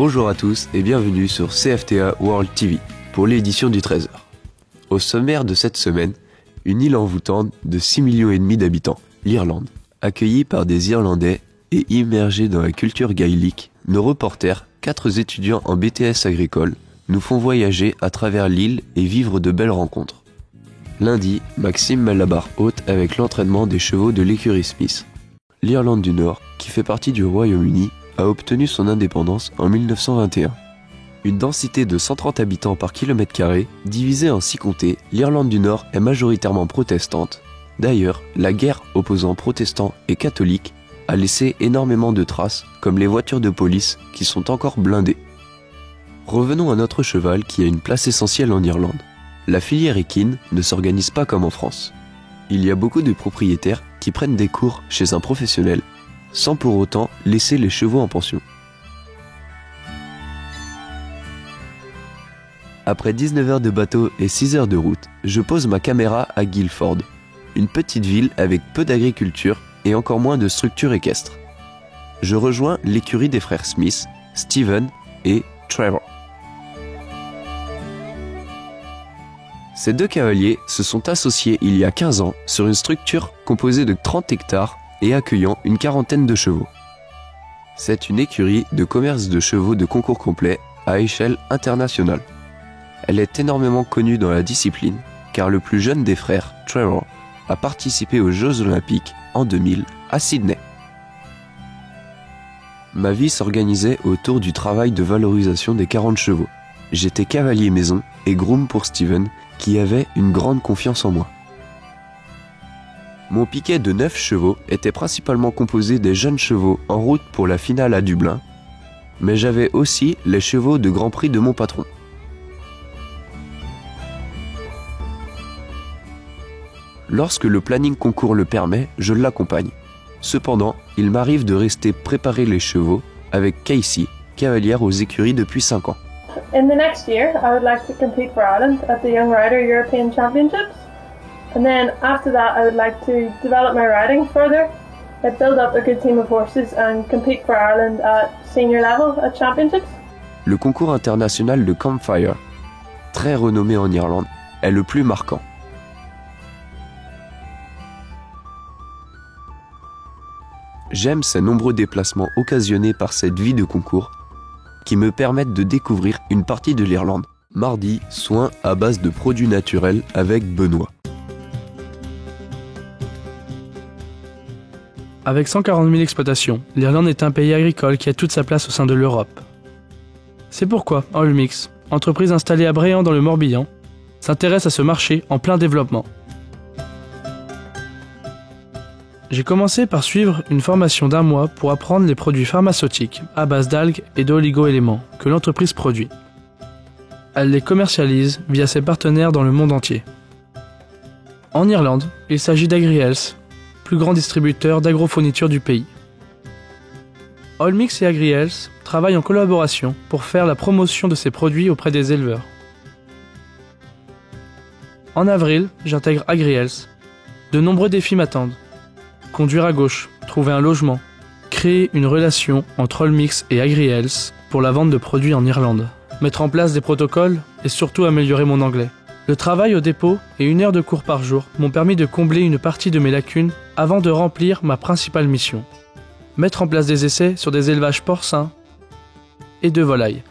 Bonjour à tous et bienvenue sur CFTA World TV pour l'édition du 13h. Au sommaire de cette semaine, une île envoûtante de 6,5 millions d'habitants, l'Irlande. Accueillie par des Irlandais et immergée dans la culture gaélique, nos reporters, 4 étudiants en BTS agricole, nous font voyager à travers l'île et vivre de belles rencontres. Lundi, Maxime met la barre haute avec l'entraînement des chevaux de l'écurie Smith. L'Irlande du Nord, qui fait partie du Royaume-Uni, a obtenu son indépendance en 1921. Une densité de 130 habitants par kilomètre carré, divisée en 6 comtés, l'Irlande du Nord est majoritairement protestante. D'ailleurs, la guerre opposant protestants et catholiques a laissé énormément de traces, comme les voitures de police qui sont encore blindées. Revenons à notre cheval qui a une place essentielle en Irlande. La filière équine ne s'organise pas comme en France. Il y a beaucoup de propriétaires qui prennent des cours chez un professionnel, sans pour autant laisser les chevaux en pension. Après 19 heures de bateau et 6 heures de route, je pose ma caméra à Guildford, une petite ville avec peu d'agriculture et encore moins de structures équestres. Je rejoins l'écurie des frères Smith, Stephen et Trevor. Ces 2 cavaliers se sont associés il y a 15 ans sur une structure composée de 30 hectares et accueillant une quarantaine de chevaux. C'est une écurie de commerce de chevaux de concours complet à échelle internationale. Elle est énormément connue dans la discipline car le plus jeune des frères, Trevor, a participé aux Jeux Olympiques en 2000 à Sydney. Ma vie s'organisait autour du travail de valorisation des 40 chevaux. J'étais cavalier maison et groom pour Stephen qui avait une grande confiance en moi. Mon piquet de 9 chevaux était principalement composé des jeunes chevaux en route pour la finale à Dublin, mais j'avais aussi les chevaux de Grand Prix de mon patron. Lorsque le planning concours le permet, je l'accompagne. Cependant, il m'arrive de rester préparer les chevaux avec Casey, cavalière aux écuries depuis 5 ans. In the next year, I would like to compete for Ireland at the Young Rider European Championships. And then after that, I would like to develop my riding further, build up a good team of horses and compete for Ireland at senior level at championships. Le concours international de Campfire, très renommé en Irlande, est le plus marquant. J'aime ces nombreux déplacements occasionnés par cette vie de concours qui me permettent de découvrir une partie de l'Irlande. Mardi, soins à base de produits naturels avec Benoît. Avec 140 000 exploitations, l'Irlande est un pays agricole qui a toute sa place au sein de l'Europe. C'est pourquoi Allmix, entreprise installée à Bréant dans le Morbihan, s'intéresse à ce marché en plein développement. J'ai commencé par suivre une formation d'1 mois pour apprendre les produits pharmaceutiques à base d'algues et d'oligo-éléments que l'entreprise produit. Elle les commercialise via ses partenaires dans le monde entier. En Irlande, il s'agit d'AgriHealth, plus grand distributeur d'agrofournitures du pays. Allmix et AgriHealth travaillent en collaboration pour faire la promotion de ces produits auprès des éleveurs. En avril, j'intègre AgriHealth. De nombreux défis m'attendent. Conduire à gauche, trouver un logement, créer une relation entre Allmix et AgriHealth pour la vente de produits en Irlande, mettre en place des protocoles et surtout améliorer mon anglais. Le travail au dépôt et 1 heure de cours par jour m'ont permis de combler une partie de mes lacunes avant de remplir ma principale mission. Mettre en place des essais sur des élevages porcins et de volailles,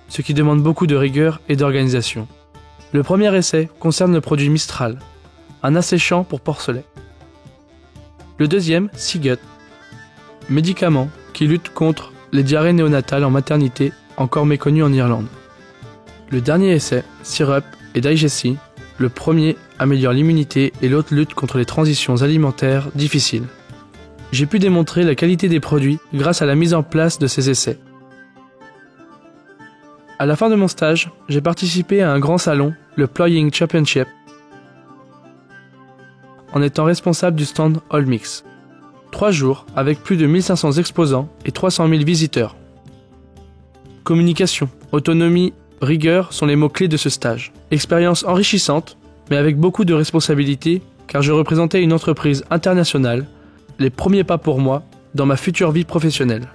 ce qui demande beaucoup de rigueur et d'organisation. Le premier essai concerne le produit Mistral, un asséchant pour porcelets. Le deuxième, Seagut, médicament qui lutte contre les diarrhées néonatales en maternité encore méconnues en Irlande. Le dernier essai, Syrup et Digessi, le premier améliore l'immunité et l'autre lutte contre les transitions alimentaires difficiles. J'ai pu démontrer la qualité des produits grâce à la mise en place de ces essais. À la fin de mon stage, j'ai participé à un grand salon, le Ploying Championship, en étant responsable du stand Allmix. 3 jours avec plus de 1500 exposants et 300 000 visiteurs. Communication, autonomie, rigueur sont les mots-clés de ce stage. Expérience enrichissante, mais avec beaucoup de responsabilités, car je représentais une entreprise internationale, les premiers pas pour moi dans ma future vie professionnelle.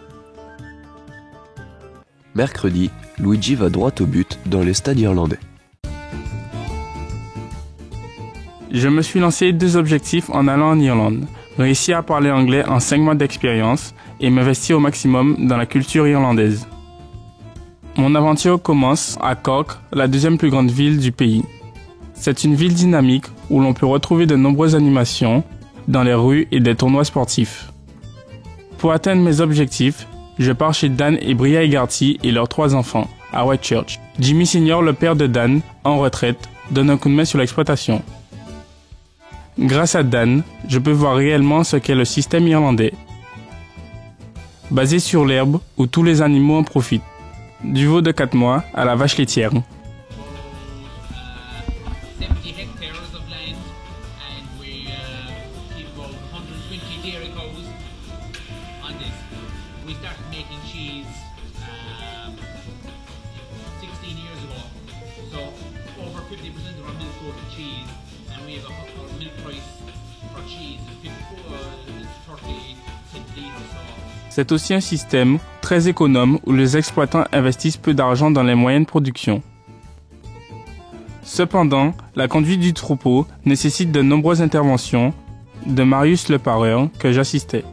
Mercredi, Luigi va droit au but dans les stades irlandais. Je me suis lancé 2 objectifs en allant en Irlande. Réussir à parler anglais en 5 mois d'expérience et m'investir au maximum dans la culture irlandaise. Mon aventure commence à Cork, la 2e plus grande ville du pays. C'est une ville dynamique où l'on peut retrouver de nombreuses animations dans les rues et des tournois sportifs. Pour atteindre mes objectifs, je pars chez Dan et Bria Egarty et leurs 3 enfants, à Whitechurch. Jimmy Senior, le père de Dan, en retraite, donne un coup de main sur l'exploitation. Grâce à Dan, je peux voir réellement ce qu'est le système irlandais, basé sur l'herbe où tous les animaux en profitent, du veau de 4 mois à la vache laitière. 70 hectares of land, and we keep about 120 dairy cows on this. We started making cheese 16 years ago, so over 50% of our milk goes to cheese, and we have our milk price for cheese is 30 cents a litre. C'est aussi un système très économe où les exploitants investissent peu d'argent dans les moyens de production. Cependant, la conduite du troupeau nécessite de nombreuses interventions de Marius le pareur que j'assistais.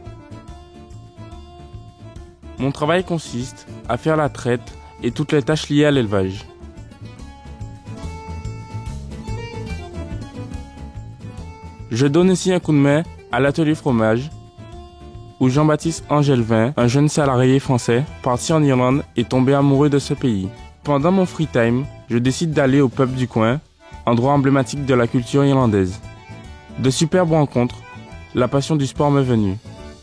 Mon travail consiste à faire la traite et toutes les tâches liées à l'élevage. Je donne aussi un coup de main à l'atelier fromage où Jean-Baptiste Angelvin, un jeune salarié français, parti en Irlande et tombé amoureux de ce pays. Pendant mon free time, je décide d'aller au pub du coin, endroit emblématique de la culture irlandaise. De superbes rencontres, la passion du sport m'est venue.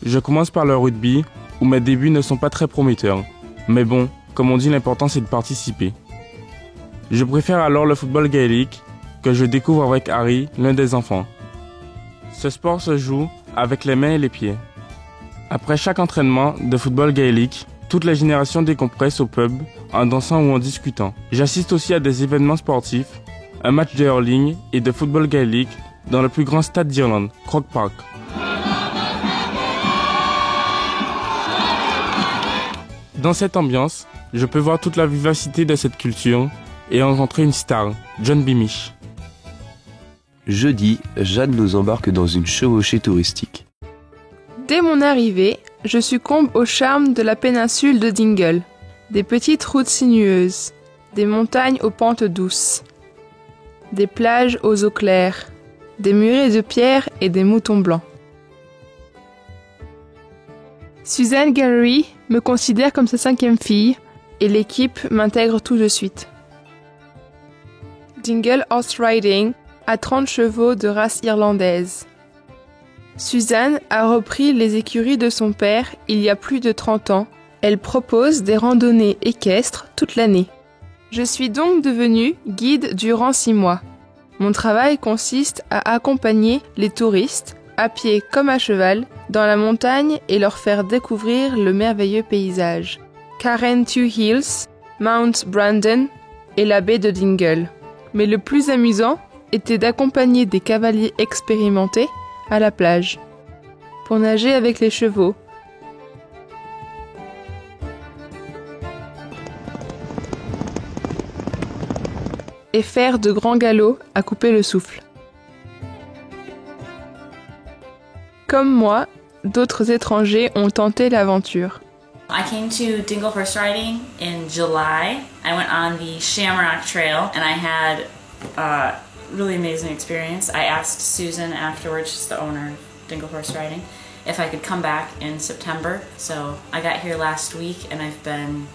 Je commence par le rugby, où mes débuts ne sont pas très prometteurs. Mais bon, comme on dit, l'important c'est de participer. Je préfère alors le football gaélique, que je découvre avec Harry, l'un des enfants. Ce sport se joue avec les mains et les pieds. Après chaque entraînement de football gaélique, toute la génération décompresse au pub en dansant ou en discutant. J'assiste aussi à des événements sportifs, un match de hurling et de football gaélique dans le plus grand stade d'Irlande, Croke Park. Dans cette ambiance, je peux voir toute la vivacité de cette culture et rencontrer une star, John Beamish. Jeudi, Jeanne nous embarque dans une chevauchée touristique. Dès mon arrivée, je succombe au charme de la péninsule de Dingle. Des petites routes sinueuses, des montagnes aux pentes douces, des plages aux eaux claires, des murets de pierre et des moutons blancs. Suzanne Gallery me considère comme sa 5e fille et l'équipe m'intègre tout de suite. Dingle Horse Riding a 30 chevaux de race irlandaise. Suzanne a repris les écuries de son père il y a plus de 30 ans. Elle propose des randonnées équestres toute l'année. Je suis donc devenue guide durant 6 mois. Mon travail consiste à accompagner les touristes, à pied comme à cheval, dans la montagne et leur faire découvrir le merveilleux paysage. Carrauntue Hills, Mount Brandon et la baie de Dingle. Mais le plus amusant était d'accompagner des cavaliers expérimentés à la plage, pour nager avec les chevaux. Et faire de grands galops à couper le souffle. Comme moi, d'autres étrangers ont tenté l'aventure. I came to Dingle Horse Riding in July. I went on the Shamrock Trail and I had a really amazing experience. I asked Susan afterwards, she's the owner of Dingle Horse Riding, if I could come back in September. So I got here last week and I've been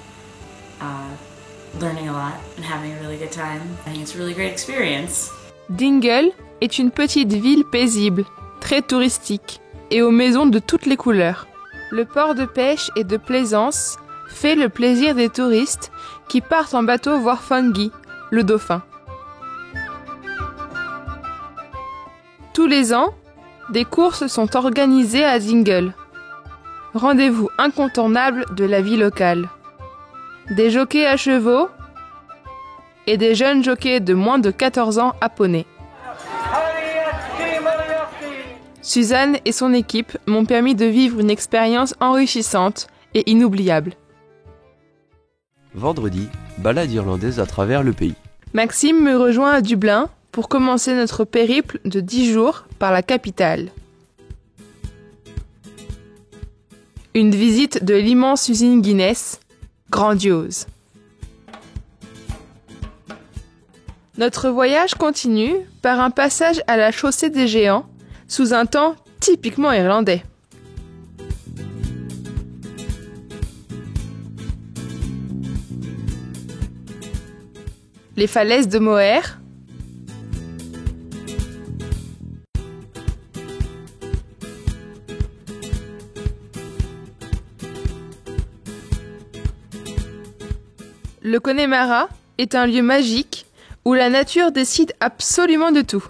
learning a lot and having a really good time. I think it's a really great experience. Dingle est une petite ville paisible, très touristique et aux maisons de toutes les couleurs. Le port de pêche et de plaisance fait le plaisir des touristes qui partent en bateau voir Fungie, le dauphin. Tous les ans, des courses sont organisées à Dingle. Rendez-vous incontournable de la vie locale. Des jockeys à chevaux et des jeunes jockeys de moins de 14 ans à poney. Suzanne et son équipe m'ont permis de vivre une expérience enrichissante et inoubliable. Vendredi, balade irlandaise à travers le pays. Maxime me rejoint à Dublin pour commencer notre périple de 10 jours par la capitale. Une visite de l'immense usine Guinness, grandiose. Notre voyage continue par un passage à la chaussée des géants, sous un temps typiquement irlandais. Les falaises de Moher, le Connemara est un lieu magique où la nature décide absolument de tout,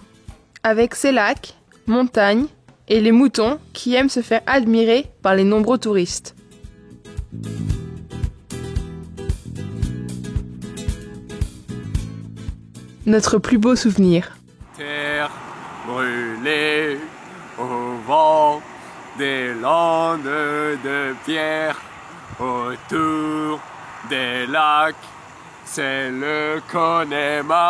avec ses lacs, montagnes et les moutons qui aiment se faire admirer par les nombreux touristes. Notre plus beau souvenir. Terre brûlée au vent des landes de pierre autour des lacs, c'est le Connemara.